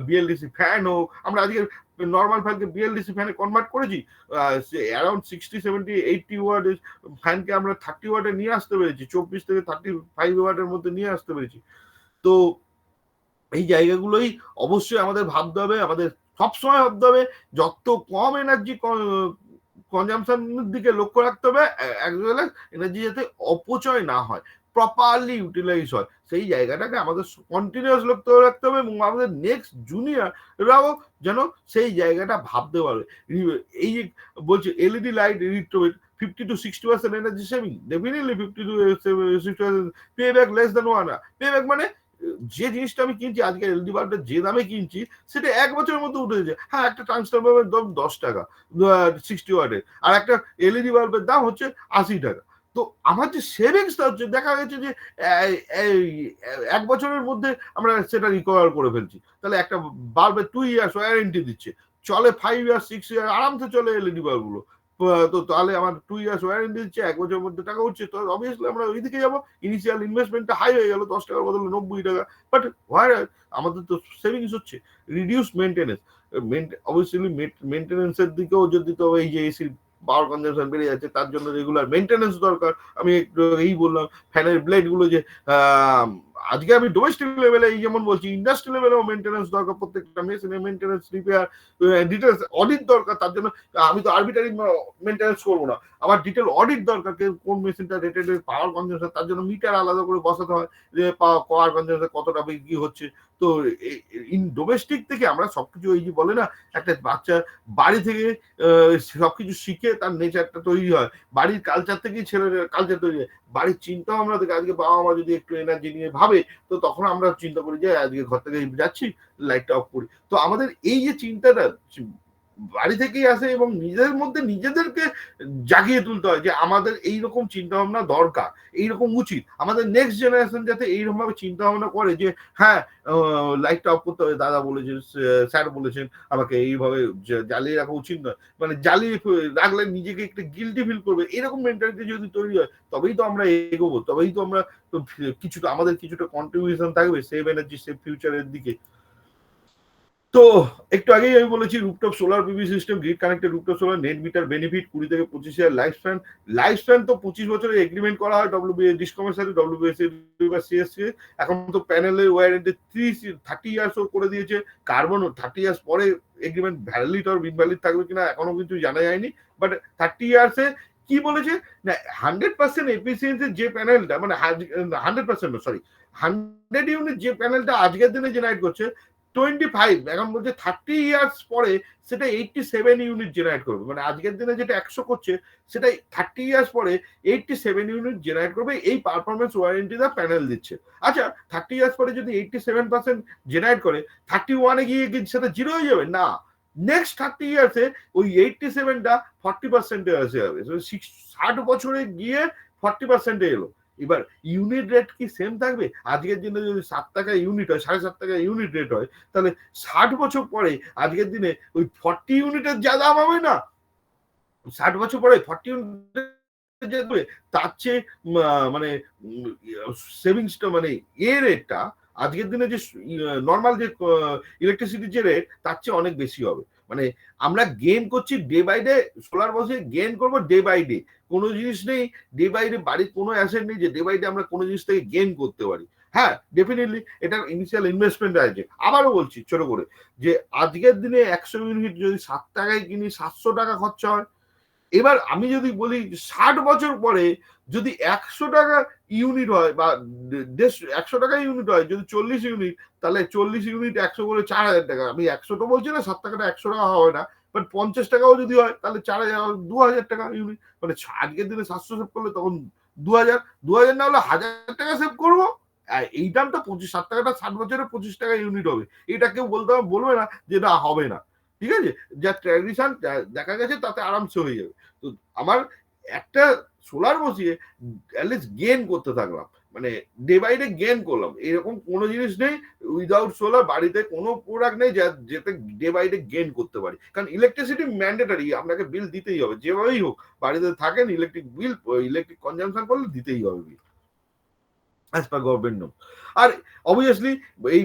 বিএলডিসি ফ্যান হোক। আমরা আজকে নর্মাল ফ্যানকে বিএলডিসি ফ্যানে কনভার্ট করেছি, অ্যারাউন্ড 60-70-80 ওয়াট ফ্যানকে আমরা 30 ওয়াটে নিয়ে আসতে পেরেছি, 24 থেকে 35 ওয়াটের মধ্যে নিয়ে আসতে পেরেছি। তো এই জায়গাগুলোই অবশ্যই আমাদের ভাবতে হবে, আমাদের সবসময় ভাবতে হবে যত কম এনার্জি কনজামশনের দিকে লক্ষ্য রাখতে হবে, এনার্জি যাতে অপচয় না হয়, প্রপারলি ইউটিলাইজ হয়, সেই জায়গাটাকে আমাদের কন্টিনিউয়াস লক্ষ্য রাখতে হবে। এবং আমাদের নেক্সট জুনিয়ররাও যেন সেই জায়গাটা ভাবতে পারবে। এই যে বলছে LED light retrofit 50 to 60% energy saving, definitely 50 to 60%, pay back less than 1 year. Pay back মানে যে জিনিসটা আমি কিনছি আজকে এলইডি বাল্বটা যে দামে কিনছি সেটা 1 বছরের মধ্যে উঠে যাচ্ছে। হ্যাঁ, একটা ট্রান্সফরমারের দাম 10 টাকা 60 ওয়াটের, আর একটা এলইডি বাল্বের দাম হচ্ছে 80 টাকা। তো আমার যে সেভিংসটা হচ্ছে, দেখা গেছে যে 1 বছরের মধ্যে আমরা সেটা রিকভার করে ফেলছি। তাহলে একটা বাল্বের 2 ইয়ার্স ওয়ারেন্টি দিচ্ছে, চলে 5 ইয়ার্স 6 ইয়ার আরামসে চলে এলইডি বাল্বগুলো। তো তাহলে আমার 2 ইয়ার্স ওয়ারেন্টি দিচ্ছে, 1 বছরের মধ্যে টাকা উঠছে, তো অবভিয়াসলি আমরা ওইদিকে যাবো। ইনিশিয়াল ইনভেস্টমেন্টটা হাই হয়ে গেল, 10 টাকার বদলে 90 টাকা, বাট আমাদের তো সেভিংস হচ্ছে। রিডিউস মেনটেনেন্স, অবভিয়াসলি মেনটেনেন্সের দিকেও যদি, তো এই যে এসির পাওয়ার কনজাম্পশন বেড়ে যাচ্ছে, তার জন্য রেগুলার মেনটেনেন্স দরকার। আমি একটু এই বললাম ফ্যানের ব্লেড গুলো যে আজকে আমি ডোমেস্টিক লেভেলে এই যেমন বলছি, ইন্ডাস্ট্রি লেভেলেও মেনটেনেন্স দরকার, প্রত্যেকটা মেশিনের মেনটেনেন্স, রিপেয়ার, ডিটেলস অডিট দরকার। তার জন্য আমি তো আরবিটারি মেনটেনেন্স করবো না, আমার ডিটেল অডিট দরকার, কোন মেশিনটা রেটেড পাওয়ার কনজাম্পশন, তার জন্য মিটার আলাদা করে বসাতে হয় যে পাওয়ার কনজাম্পশন কতটা কি হচ্ছে। তো ইন ডোমেস্টিক থেকে আমরা সবকিছু, এই যে বলে না একটা বাচ্চা বাড়ি থেকে সবকিছু শিখে তার নেচারটা তৈরি হয়, বাড়ির কালচার থেকেই ছেলের কালচার তৈরি হয়। বাড়ির চিন্তা ভাবনা থেকে আজকে বাবা মা যদি একটু এনার্জি নিয়ে ভাবে, তো তখন আমরা চিন্তা করি যে আজকে ঘর থেকে যাচ্ছি লাইটটা অফ করি। তো আমাদের এই যে চিন্তাটা বাড়ি থেকেই আসে, এবং নিজেদের মধ্যে নিজেদেরকে জাগিয়ে তুলতে হয় যে আমাদের এইরকম চিন্তা ভাবনা দরকার, এইরকম উচিত। আমাদের নেক্সট জেনারেশন যাতে এইরকম ভাবে চিন্তা ভাবনা করে যে হ্যাঁ, লাইটটা অফ করতে হবে, দাদা বলেছেন, স্যার বলেছেন, আমাকে এইভাবে জ্বালিয়ে রাখা উচিত নয়, মানে জ্বালিয়ে রাখলে নিজেকে একটা গিল্টি ফিল করবে, এরকম মেন্টালিটি যদি তৈরি হয়, তবেই তো আমরা এগোবো, তবেই তো আমরা কিছুটা, আমাদের কিছুটা কন্ট্রিবিউশন থাকবে সেভ এনার্জি সেভ ফিউচারের দিকে। তো একটু আগেই আমি বলেছি rooftop solar PV system, grid connected rooftop solar, net metre benefit 20 থেকে 25 ইয়ার লাইফ স্প্যান। লাইফ স্প্যান তো 25 বছরের এগ্রিমেন্ট করা হয় ডিসকমের সাথে, ডব্লিউবিএসসি বা সিএসসি। এখন তো প্যানেলের ওয়ারেন্টি 30 ইয়ার্সও করে দিয়েছে। কার্বন 30 ইয়ার্স পরে এগ্রিমেন্ট ভ্যালিড আর ইনভ্যালিড থাকবে কিনা এখনো কিছু জানা যায়নি, বাট 30 ইয়ার্সে কি বলেছে না, 100% এফিসিয়েন্সির যে প্যানেলটা, মানে 100% সরি 100 ইউনিট যে প্যানেলটা আজকের দিনে জেনারেট করছে, 25 এখন বলছে 30 ইয়ার্স পরে সেটা 87 ইউনিট জেনারেট করবে। মানে আজকের দিনে যেটা 100 করছে, সেটা 30 ইয়ার্স পরে 87 ইউনিট জেনারেট করবে। এই পারফরমেন্স ওয়ারেন্টি দা প্যানেল দিচ্ছে। আচ্ছা, 30 ইয়ার্স পরে যদি 87% জেনারেট করে, 31-এ গিয়ে সেটা জিরো হয়ে যাবে না, নেক্সট 30 ইয়ার্সে ওই 87টা 40%-এ আসে যাবে। 60 বছরে গিয়ে 40%-এ এলো। এবার ইউনিট রেট কি সেম থাকবে? আজকের দিনে যদি 7 টাকা ইউনিট হয়, 7.5 টাকা ইউনিট রেট হয়, তাহলে 60 বছর পরে আজকের দিনে ওই 40 ইউনিটের যা দাম হবে না, 60 বছর পরে 40 ইউনিটের তার চেয়ে মানে সেভিংসটা, মানে রেটটা আজকের দিনে যে নর্মাল যে ইলেকট্রিসিটির যে রেট, তার চেয়ে অনেক বেশি হবে। মানে আমরা গেইন করছি ডে বাই ডে, সোলার বসে গেইন করবো ডে বাই ডে। কোনো জিনিস নেই ডে বাই ডে, বাড়ির কোনো অ্যাসেট নেই যে ডে বাই ডে আমরা কোনো জিনিস থেকে গেইন করতে পারি। হ্যাঁ, ডেফিনেটলি এটা ইনিশিয়াল ইনভেস্টমেন্ট আছে। আবারও বলছি ছোট করে, যে আজকের দিনে 100 ইউনিট যদি 7 টাকায় কিনি, 700 টাকা খরচা হয়। এবার আমি যদি বলি 60 বছর পরে যদি 100 টাকা ইউনিট হয় বা 100 টাকা ইউনিট হয়, যদি 40 ইউনিট, তাহলে 40 ইউনিট 100 করে 4,000 টাকা। আমি 100 তো বলছি না, 7 টাকাটা 100 টাকা হবে না, বাট 50 টাকাও যদি হয় তাহলে 4,000 2,000 টাকা ইউনিট। মানে আজকের দিনে 700 সেভ করলে তখন 2,000 2,000 না হলে 1,000 টাকা সেভ করবো। এই দামটা 7 টাকাটা 60 বছরে 25 টাকা ইউনিট হবে। এটা কেউ বলবে না যে না হবে না। ঠিক আছে, যা ট্র্যাডিশন দেখা গেছে তাতে আরামসে হয়ে যাবে। তো আমার একটা সোলার বসিয়ে অ্যাটলিস্ট গেন করতে থাকলাম, মানে ডে বাই ডে গেন করলাম। এরকম কোনো জিনিস নেই উইদাউট সোলার বাড়িতে কোনো প্রোডাক্ট নেই যেতে ডে বাই ডে গেন করতে পারি। কারণ ইলেকট্রিসিটি ম্যান্ডেটারি, আপনাকে বিল দিতেই হবে যেভাবেই হোক। বাড়িতে থাকেন ইলেকট্রিক বিল, ইলেকট্রিক কনজামশন করলে দিতেই হবে বিল অ্যাজ পার গভর্নমেন্ট নোম। আর অবভিয়াসলি এই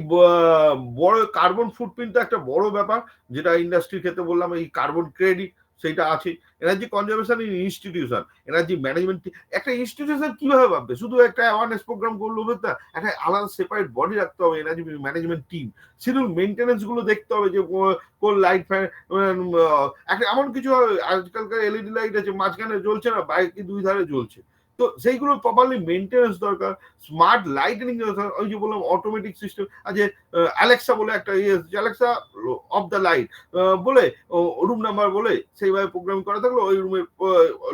বড় কার্বন ফুটপ্রিন্ট তো একটা বড় ব্যাপার, যেটা ইন্ডাস্ট্রির ক্ষেত্রে বললাম, এই কার্বন ক্রেডিট সেইটা আছে। Energy conservation in institution, energy management. একটা ইনস্টিটিউশন কিভাবে ভাববে, শুধু একটা অ্যাওয়ারনেস প্রোগ্রাম করলে হবে তা? একটা আলাদা সেপারেট বডি রাখতে হবে, energy management team. Schedule maintenance গুলো দেখতে হবে, যে কোন লাইট ফ্যান, একটা এমন কিছু আজকালকার এলইডি লাইট আছে মাঝখানে জ্বলছে না, বাইকে দুই ধারে জ্বলছে, তো সেইগুলো প্রপারলি মেনটেন্স দরকার। স্মার্ট লাইটিং দরকার, ওই যে বললাম অটোমেটিক সিস্টেম আছে। অ্যালেক্সা বলে একটা অ্যালেক্সা অফ দ্য লাইট বলে, রুম নাম্বার বলে সেইভাবে প্রোগ্রাম করা থাকলো, ওই রুমের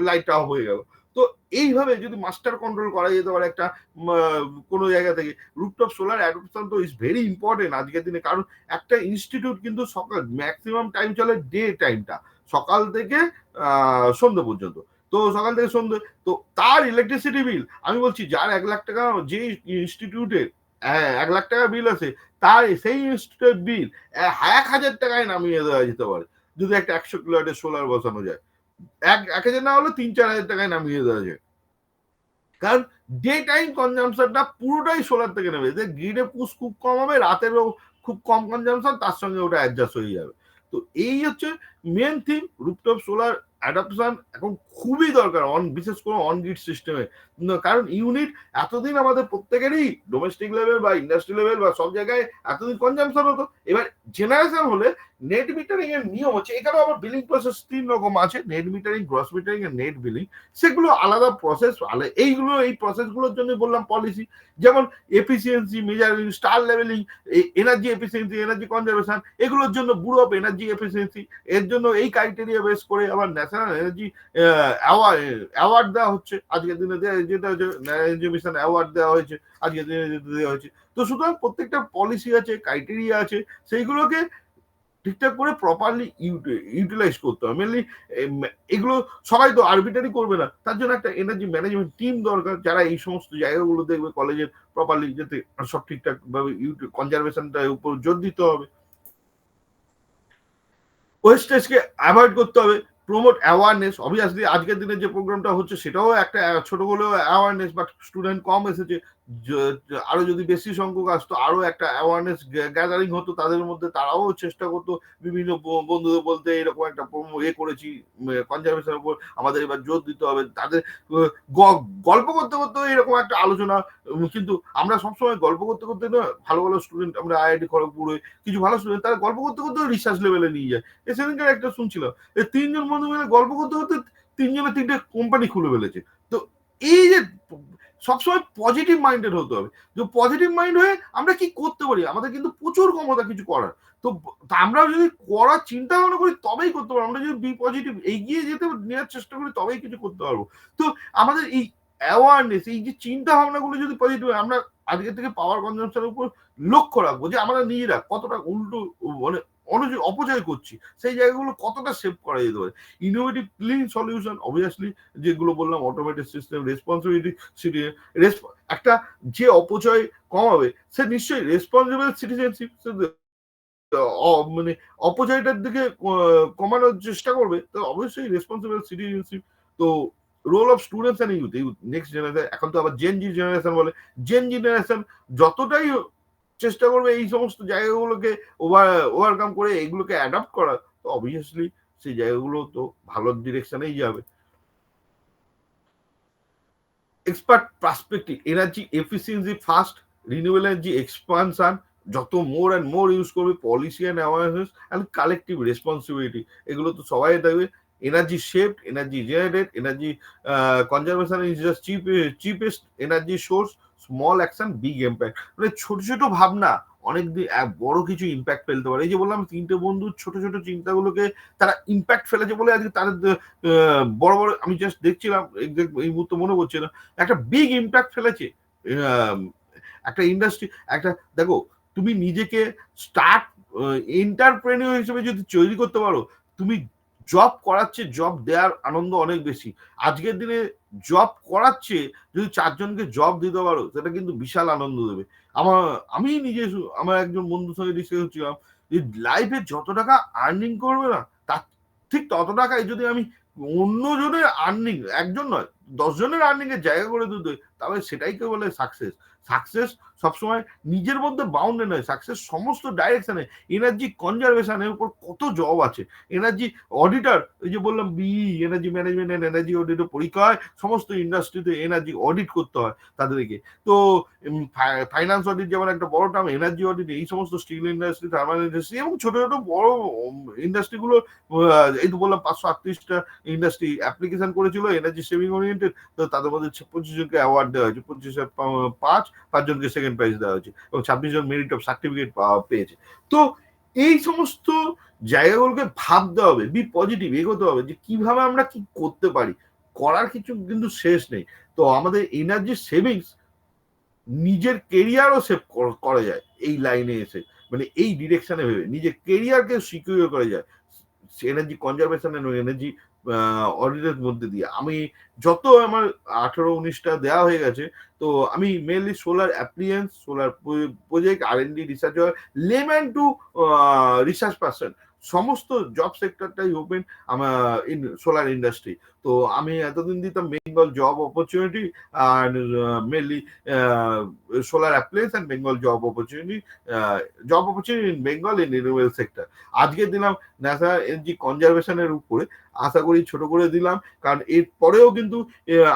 লাইটটা অফ হয়ে গেল। তো এইভাবে যদি মাস্টার কন্ট্রোল করা যেতে পারে একটা কোনো জায়গা থেকে। রুফটপ সোলার অ্যাডপশন তো ইজ ভেরি ইম্পর্টেন্ট আজকের দিনে, কারণ একটা ইনস্টিটিউট কিন্তু সকাল ম্যাক্সিমাম টাইম চলে ডে টাইমটা, সকাল থেকে সন্ধ্যে পর্যন্ত। তো সকাল থেকে সন্ধ্যে, তো তার ইলেকট্রিসিটি বিল, আমি বলছি যার 1,00,000 টাকা, যে ইনস্টিটিউটে 1,00,000 টাকা বিল আছে, তার সেই ইনস্টিটিউটের বিল 1,000 টাকায় নামিয়ে দেওয়া যেতে পারে যদি একটা 100 কিলোওয়াটের সোলার বসানো যায়। 1,000 না হলে 3-4,000 টাকায় নামিয়ে দেওয়া যায়। কারণ ডে টাইম কনজামশনটা পুরোটাই সোলার থেকে নেবে, যে গ্রিডে পুশ খুব কম হবে, রাতেরও খুব কম কনজামশন, তার সঙ্গে ওটা অ্যাডজাস্ট হয়ে যাবে। তো এই হচ্ছে main theme. Rooftop solar adaption এখন খুবই দরকার, বিশেষ করে অন গ্রিড সিস্টেমে। কারণ ইউনিট এতদিন আমাদের প্রত্যেকেরই ডোমেস্টিক লেভেল বা ইন্ডাস্ট্রি লেভেল বা সব জায়গায় এতদিন কনজামশন হতো। এবার জেনারেশন হলে নেট মিটারিং এর নিয়ম হচ্ছে, এখানেও আবার বিলিং প্রসেস 3 রকম আছে, নেট মিটারিং, গ্রস মিটারিং আর নেট বিলিং। সেগুলো আলাদা প্রসেস, এইগুলো এই প্রসেসগুলোর জন্য বললাম পলিসি, যেমন efficiency measuring, star leveling, energy efficiency, energy conservation, এগুলোর জন্য ব্যুরো অফ এনার্জি এফিসিয়েন্সি। এর জন্য এই ক্রাইটেরিয়া বেস করে আবার ন্যাশনাল এনার্জি অ্যাওয়ার্ড দেওয়া হচ্ছে আজকের দিনে, যেটা এনার্জি মিশন অ্যাওয়ার্ড দেওয়া হয়েছে আজকের দিনে, যেটা দেওয়া হয়েছে। তো সুতরাং প্রত্যেকটা পলিসি আছে, ক্রাইটেরিয়া আছে, সেইগুলোকে ঠিকঠাক করে প্রপারলি ইউটিলাইজ করতে হবে। মেনলি এগুলো সবাই তো আরবিটারি করবে না, তার জন্য একটা এনার্জি ম্যানেজমেন্ট টিম দরকার, যারা এই সমস্ত জায়গাগুলো দেখবে কলেজের প্রপারলি, যাতে সব ঠিকঠাক ভাবে কনজারভেশনটার উপর জোর দিতে হবে। ওয়েস্টেজকে অ্যাভয়েড করতে হবে, প্রমোট অ্যাওয়ারনেস। অবভিয়াসলি আজকের দিনে যে প্রোগ্রামটা হচ্ছে সেটাও একটা ছোট হলেও অ্যাওয়ারনেস, বাট স্টুডেন্ট কম এসেছে, আরো যদি বেশি সংখ্যক আসতো, আরো একটা অ্যাওয়ারনেস গ্যাদারিং হতো তাদের মধ্যে, তারাও চেষ্টা করতো বিভিন্ন বন্ধুদের বলতে এরকম একটা করেছি কনজারভেশনের উপর, আমাদের এবার জোর দিতে হবে। তাদের গল্প করতে করতে এরকম একটা আলোচনা। কিন্তু আমরা সবসময় গল্প করতে করতে না, ভালো ভালো স্টুডেন্ট, আমরা আইআইটি খড়গপুরে কিছু ভালো স্টুডেন্ট, তারা গল্প করতে করতে রিসার্চ লেভেলে নিয়ে যায়। সেদিনকার একটা শুনছিলাম, এই 3 জন বন্ধু মিলে গল্প করতে করতে 3 জনে 3টে কোম্পানি খুলে ফেলেছে। তো এই যে সবসময় পজিটিভ মাইন্ডেড হতে হবে, যে পজিটিভ মাইন্ড হয়ে আমরা কি করতে পারি, আমাদের কিন্তু প্রচুর ক্ষমতা কিছু করার। তো আমরা যদি করার চিন্তা ভাবনা করি তবেই করতে পারবো, আমরা যদি বি পজিটিভ এগিয়ে যেতে নেওয়ার চেষ্টা করি তবেই কিছু করতে পারবো। তো আমাদের এই অ্যাওয়ারনেস, এই যে চিন্তা ভাবনাগুলো যদি পজিটিভ হয়, আমরা আজকে থেকে পাওয়ার কনজাম্পশনের উপর লক্ষ্য রাখবো, যে আমরা নিজেরা কতটা উল্টো মানে অপচয় করছি, সেই জায়গাগুলো কতটা সেভ করা যেতে পারে। ইনোভেটিভ ক্লিন সলিউশন, অবভিয়াসলি যেগুলো বললাম, অটোমেটেড সিস্টেম, রেসপন্সিবিলিটি, একটা যে অপচয় কমাবে সে নিশ্চয়ই রেসপন্সিবল সিটিজেনশিপ, মানে অপচয়টার দিকে কমানোর চেষ্টা করবে, তো অবশ্যই রেসপন্সিবল সিটিজেনশিপ। তো role of students and youth, next generation, এখন তো আবার জেন জি জেনারেশন বলে, জেন জেনারেশন যতটাই চেষ্টা করবে এই সমস্ত জায়গাগুলোকে ওভারকাম করে এগুলোকে অ্যাডাপ্ট করা, তো অবভিয়াসলি সেই জায়গাগুলো তো ভালো ডিরেকশনেই যাবে। Expert perspective, energy efficiency first, renewable energy expansion, যত মোর অ্যান্ড মোর ইউজ করবে, policy and awareness and collective responsibility, এগুলো তো সবাই দেখবে। energy shaped, energy generated, energy conservation is just cheapest energy source, small action, big impact. মানে ছোট ছোট ভাবনা অনেক বড় কিছু ইম্প্যাক্ট ফেলতে পারে। এই যে বললাম তিনটে বন্ধু ছোট ছোট চিন্তাগুলোকে তারা ইম্প্যাক্ট ফেলেছে বলে আজকে তাদের বড় বড়, আমি জাস্ট দেখছিলাম এই মুহূর্তে মনে করছে না, একটা বিগ ইম্প্যাক্ট ফেলেছে একটা ইন্ডাস্ট্রি। একটা দেখো, তুমি নিজেকে স্টার্ট এন্টারপ্রেনিউর হিসেবে যদি তৈরি করতে পারো, তুমি জব করাচ্ছে, জব দেওয়ার আনন্দ অনেক বেশি। আজকের দিনে জব করাচ্ছে যদি চারজনকে জব দিতে পারো, সেটা কিন্তু বিশাল আনন্দ দেবে। আমি নিজে আমার একজন বন্ধুর সঙ্গে ডিসকাস করছিলাম যে লাইফে যত টাকা আর্নিং করবে না, তার ঠিক তত টাকায় যদি আমি অন্যজনের আর্নিং, একজন নয় 10 জনের আর্নিং এর জায়গা করে দিতে, তবে সেটাই কেউ বলে সাকসেস। সাকসেস সবসময় নিজের মধ্যে বাউন্ডে নয়, সাকসেস সমস্ত ডাইরেকশনে। এনার্জি কনজারভেশনের উপর কত জব আছে, এনার্জি অডিটর, এই যে বললাম BE, energy management and energy অডিটের পরীক্ষা হয়, সমস্ত ইন্ডাস্ট্রিতে এনার্জি অডিট করতে হয় তাদেরকে। তো ফাইন্যান্স অডিট যেমন একটা বড় টার্ম, এনার্জি অডিট এই সমস্ত স্টিল ইন্ডাস্ট্রি, থার্মাল ইন্ডাস্ট্রি এবং ছোট ছোট বড় ইন্ডাস্ট্রিগুলো, এই তো বললাম 538টা ইন্ডাস্ট্রি অ্যাপ্লিকেশন করেছিল এনার্জি সেভিং ওরিয়েন্টেড। তো তাদের মধ্যে 25 জনকে অ্যাওয়ার্ড দেওয়া হয়েছে, 5জনকে সেকেন্ড প্রাইজ দেওয়া হয়েছে এবং 26 জন মেরিট অফ সার্টিফিকেট পেয়েছে। তো এই সমস্ত জায়গাগুলোকে ভাবতে হবে, বি পজিটিভ, এগোতে হবে যে কিভাবে আমরা কি করতে পারি। করার কিছু কিন্তু শেষ নেই। তো আমাদের এনার্জি সেভিংস, নিজের কেরিয়ারও সেভ করা যায় এই লাইনে এসে, মানে এই ডিরেকশনে ভেবে নিজের কেরিয়ারকে সিকিউর করা যায় এনার্জি কনজারভেশন এবং এনার্জি অডিটের মধ্যে দিয়ে। আমি যত আমার 18-19টা দেওয়া হয়ে গেছে, তো আমি mainly solar appliance, solar project, R&D researcher, layman to research person, সমস্ত জব সেক্টরটাই ওপেন আমার ইন সোলার ইন্ডাস্ট্রি। তো আমি এতদিন দিতাম বেঙ্গল জব অপরচুনিটি আর mainly solar appliance and Bengal job opportunity in Bengal in renewable sector. আজকে দিলাম ন্যাশনাল এনার্জি কনজারভেশনের উপরে, আশা করি ছোট করে দিলাম, কারণ এর পরেও কিন্তু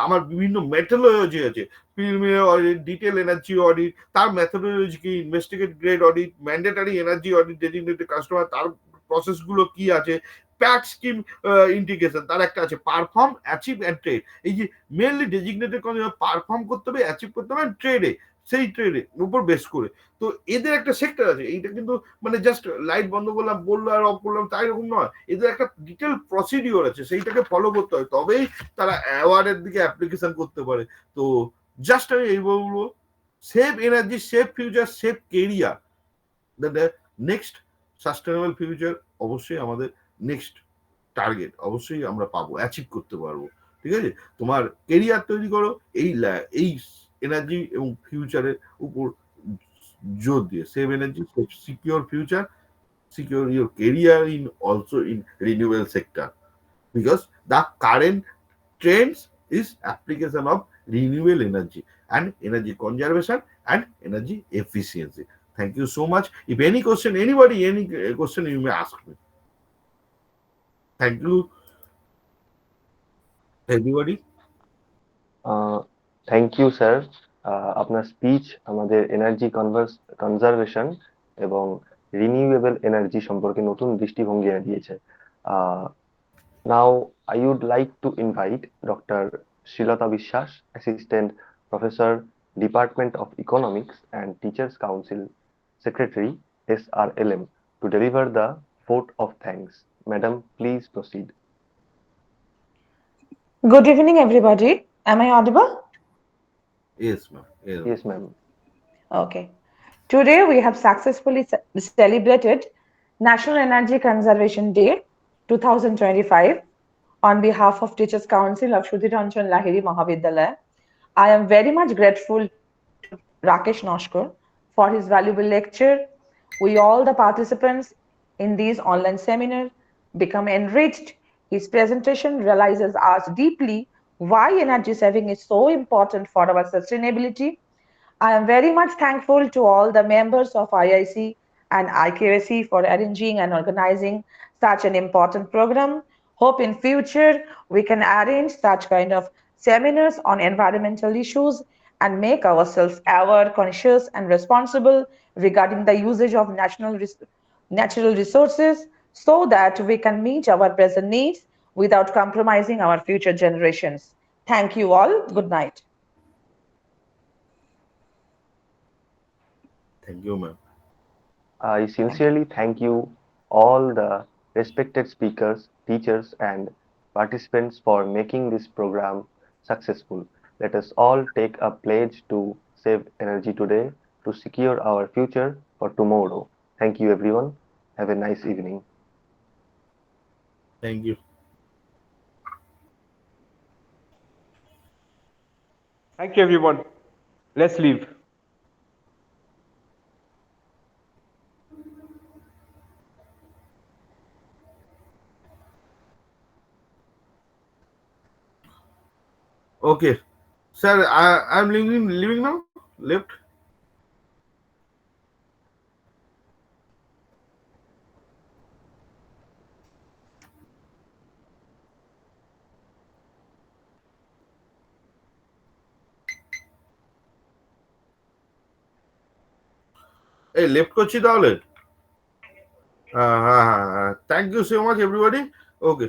আমার বিভিন্ন মেথোডোলজি আছে, preliminary audit, detail energy audit, তার মেথোডোলজি কি, investigate grade audit, mandatory energy audit, designated customer, তার প্রসেসগুলো কি আছে, প্যাক স্কিম ইন্টিগ্রেশন, তার একটা আছে পারফর্ম, অ্যাচিভ অ্যান্ড ট্রেড। এই যে মেনলি ডেজিগনেটেড পারফর্ম করতে হবে, অ্যাচিভ করতে হবে ট্রেডে, সেই ট্রেডের উপর বেস করে। তো এদের একটা সেক্টর আছে, এইটা কিন্তু মানে জাস্ট লাইট বন্ধ করলাম, বললো আর অফ করলাম তাই রকম নয়, এদের একটা ডিটেল প্রসিডিওর আছে, সেইটাকে ফলো করতে হয়, তবেই তারা অ্যাওয়ার্ডের দিকে অ্যাপ্লিকেশন করতে পারে। তো জাস্ট আমি এই বলবো, save energy, save future, save career, next sustainable future অবশ্যই আমাদের নেক্সট টার্গেট অবশ্যই আমরা পাবো, অ্যাচিভ করতে পারবো। ঠিক আছে, তোমার কেরিয়ার তৈরি করো এই এনার্জি এবং ফিউচারের উপর জোর দিয়ে, save energy, secure future, secure your career in also in renewable sector, because the current trends is application of renewable energy and energy conservation and energy efficiency. Thank you so much. If any question, anybody, any question you may ask me. Thank you everybody. Thank you sir, আপনার স্পিচ আমাদের এনার্জি কনজারভেশন এবং রিনিউয়েবল এনার্জি সম্পর্কে নতুন দৃষ্টিভঙ্গি এনে দিয়েছে। Now I would like to invite doctor Srilata Biswas, assistant professor, department of economics and teachers council, secretary, SRLM, to deliver the vote of thanks. Madam, please proceed. Good evening, everybody. Am I audible? Yes ma'am. Yes ma'am. Okay. Today we have successfully celebrated National Energy Conservation Day 2025 on behalf of Teachers Council of Sudhiranjan Lahiri Mahavidyalaya. I am very much grateful to Rakesh Noshkar for his valuable lecture. We all the participants in these online seminar become enriched. His presentation realizes us deeply why energy saving is so important for our sustainability. I am very much thankful to all the members of IIC and IQAC for arranging and organizing such an important program. Hope in future we can arrange such kind of seminars on environmental issues and make ourselves aware, conscious and responsible regarding the usage of natural resources, so that we can meet our present needs without compromising our future generations. Thank you all. Good night. Thank you, ma'am. I sincerely thank you, all the respected speakers, teachers, and participants for making this program successful. Let us all take a pledge to save energy today to secure our future for tomorrow. Thank you, everyone. Have a nice evening. Thank you. Thank you, everyone. Let's leave. Okay, sir, I'm leaving now. Left. এই লেফট করছি তাহলে হ্যাঁ হ্যাঁ হ্যাঁ thank you so much everybody okay